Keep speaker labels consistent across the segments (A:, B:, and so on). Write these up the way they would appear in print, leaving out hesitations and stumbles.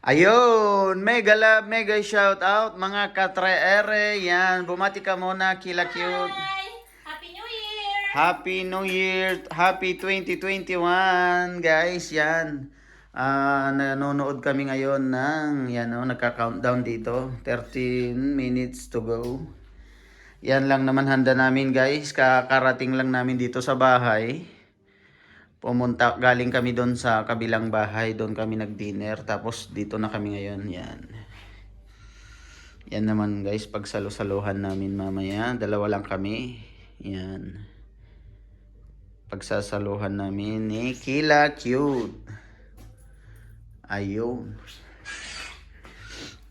A: Ayun, mega love, mega shout out mga ka-3R. Yan, bumati ka muna, Kila Cute.
B: Hi! Happy New Year!
A: Happy New Year, Happy 2021, guys. Yan. Nanonood kami ngayon ng, yan o, nagka-countdown dito. 13 minutes to go. Yan lang naman handa namin, guys. Kakarating lang namin dito sa bahay. Galing kami doon sa kabilang bahay, doon kami nag-dinner, tapos dito na kami ngayon. Yan naman guys, pagsalo-saluhan namin mamaya, dalawa lang kami. Yan, pagsasaluhan namin ni Kila Cute. Ayun,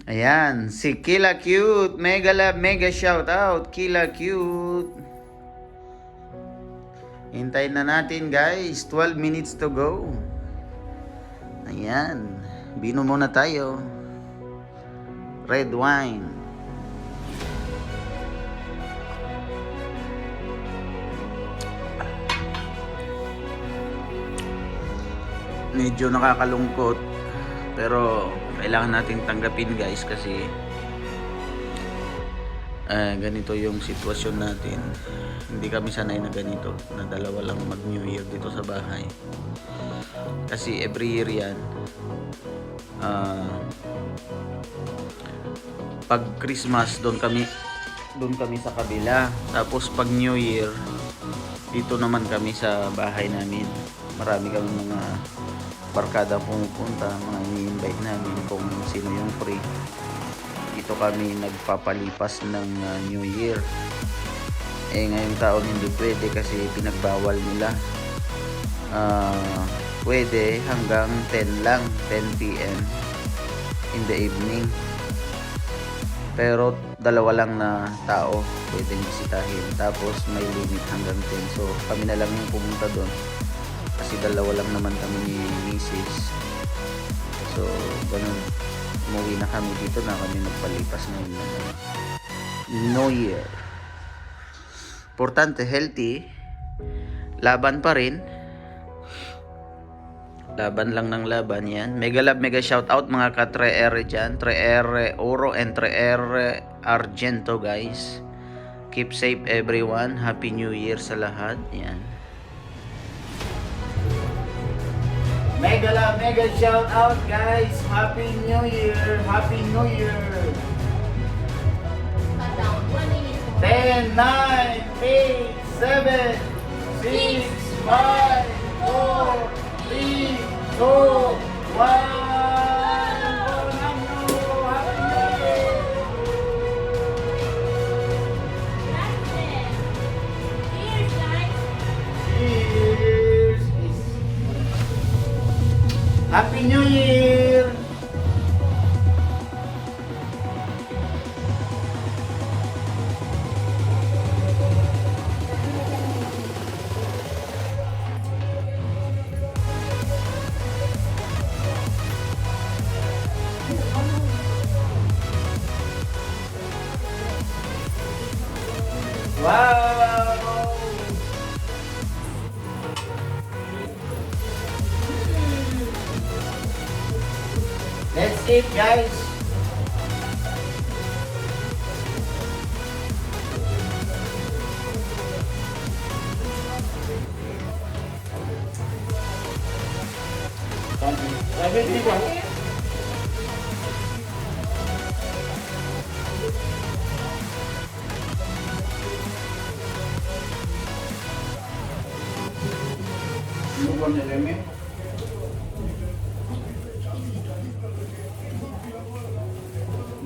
A: ayan, si Kila Cute, mega love, mega shout out, Kila Cute. Hintayin na natin guys, 12 minutes to go. Ayan, bino muna tayo. Red wine. Medyo nakakalungkot, pero kailangan nating tanggapin guys kasi ganito yung sitwasyon natin. Hindi kami sanay na ganito, na dalawa lang mag New Year dito sa bahay. Kasi every year yan, pag Christmas doon kami sa kabila, tapos pag New Year dito naman kami sa bahay namin. Marami kami mga barkada pumupunta, mga ini-invite namin kung sino yung free. Dito kami nagpapalipas ng New Year. Ngayong taon hindi pwede kasi pinagbawal nila. Pwede hanggang 10 lang, 10 p.m. in the evening. Pero dalawa lang na tao pwedeng bisitahin. Tapos may limit hanggang 10. So kami na lang yung pumunta doon. Kasi dalawa lang naman kami ni Mrs. So ganun. Umuwi na kami dito na kami nagpalipas ngayon na New Year. Importante, healthy. Laban pa rin. Laban lang ng laban yan. Mega love, mega shout out mga ka-3R dyan. 3R Oro and 3R Argento guys. Keep safe everyone. Happy New Year sa lahat. Yan. Mega love, mega shout out guys. Happy New Year. Happy New Year.
B: Countdown, 1 minute.
A: 10, 9, 8, 7, 6, 5, 4, 3, 2, 1.
B: Cheers, guys!
A: Cheers! Happy New Year! Wow! Let's eat, guys.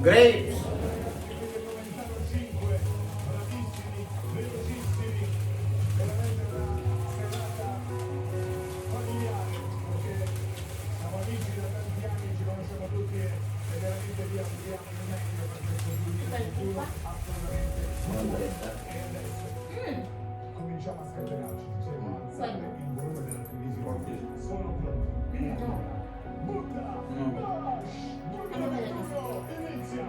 A: Grapes.
C: Cominciamo a scatenarci, ti sei alzato
B: Quello.
C: il volume della televisione. Sono pronti. Butta! Bash! Inizia!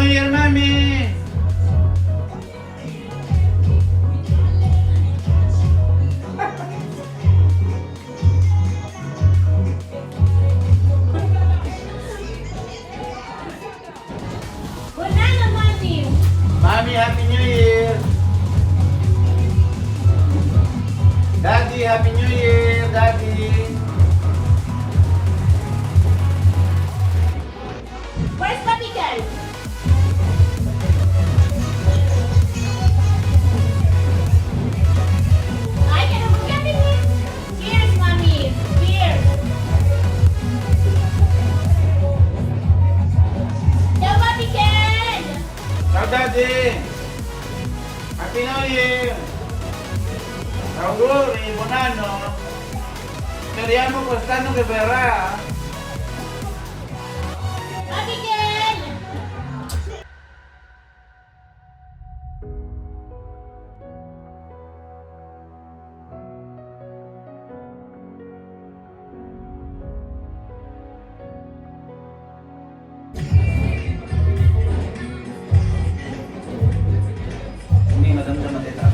A: Year, Mami!
B: Banana, Mami.
A: Mami, Happy New Year! Daddy, Happy New Year! Daddy!
B: Where's Papi Kel? Ay, ka naman Happy New Year. Cheers, Mami. Cheers. Yo, Papi Kel.
A: Ciao, Daddy! Happy New Year! Auguri, buon anno! Speriamo quest'anno che verrà!
B: Papi Kel.
A: Hindi madamdaman ito.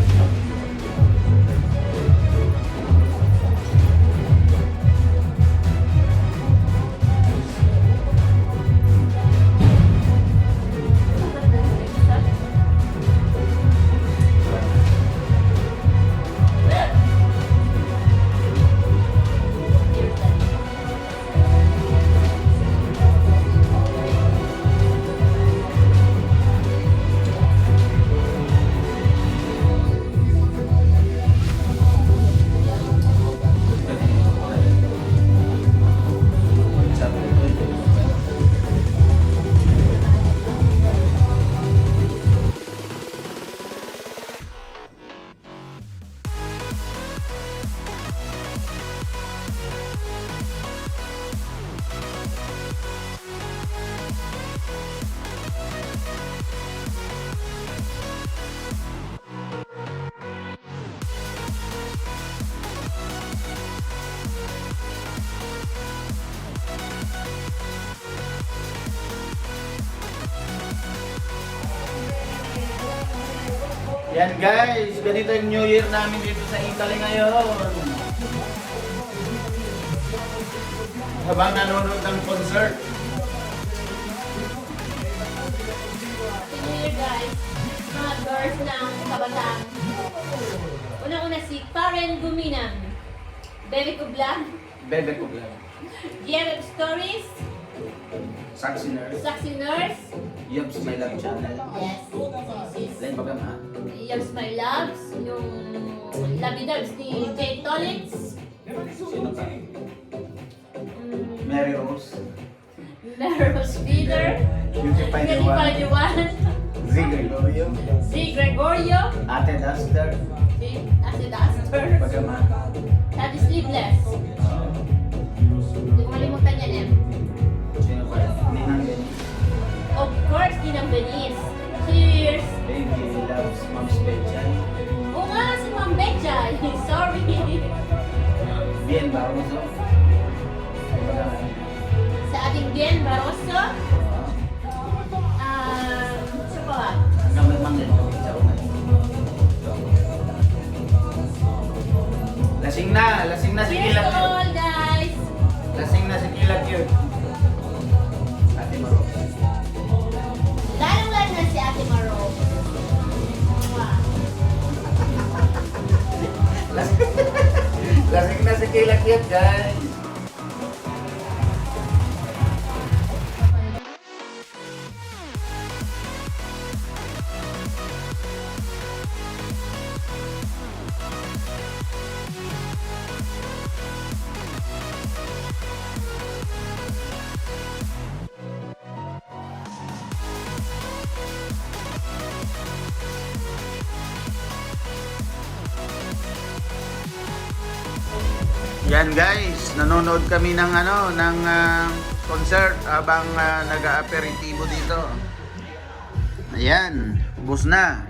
A: Yan guys, ganito yung New Year namin dito sa Italy ngayon. Habang nanonood ng concert.
B: Happy New Year, guys. Mga girls ng kabataan. Unang-una si Karen Guminang. Bebe ko vlog.
A: Bebe ko lang.
B: GMF Stories.
A: Saxy Nurse.
B: Saxy Nurse.
A: Yubs My Love Channel.
B: Yes. This
A: Len
B: is
A: Bagama.
B: Loves My Loves. Yung Lovey Dubs ni Jay Tollins.
A: Sino pa?
B: Mm,
A: Mary Rose.
B: Melrose Feeder.
A: Beauty Pie
B: Galing pa Juan.
A: Z Gregorio.
B: Z. Gregorio.
A: Ate Duster.
B: Si Ate Duster.
A: Bagama.
B: Sabi Sleepless. Hindi ko malimutan yan eh.
A: Sino pa? Ninang Dennis.
B: Of course, Dinang Venice. Cheers!
A: Baby Loves Mom's Bedtime.
B: Oo nga, si Ma'am Betcha. Sorry.
A: Bien Barroso. Bagama.
B: Sa ating Bien Barroso. Siya pa ba?
A: Hanggang may mangin. Ciao na. Lasing na si
B: Cheers
A: Kila
B: to
A: Cute.
B: all, guys!
A: Lasing na si Kila Cute. Ate Maro.
B: Lalong-lalo na si Ate Maro. Wow.
A: Lasing na si Kila Cute, guys. Yan guys, nanonood kami ng concert habang nag-aaperitibo dito. Ayan, ubos na.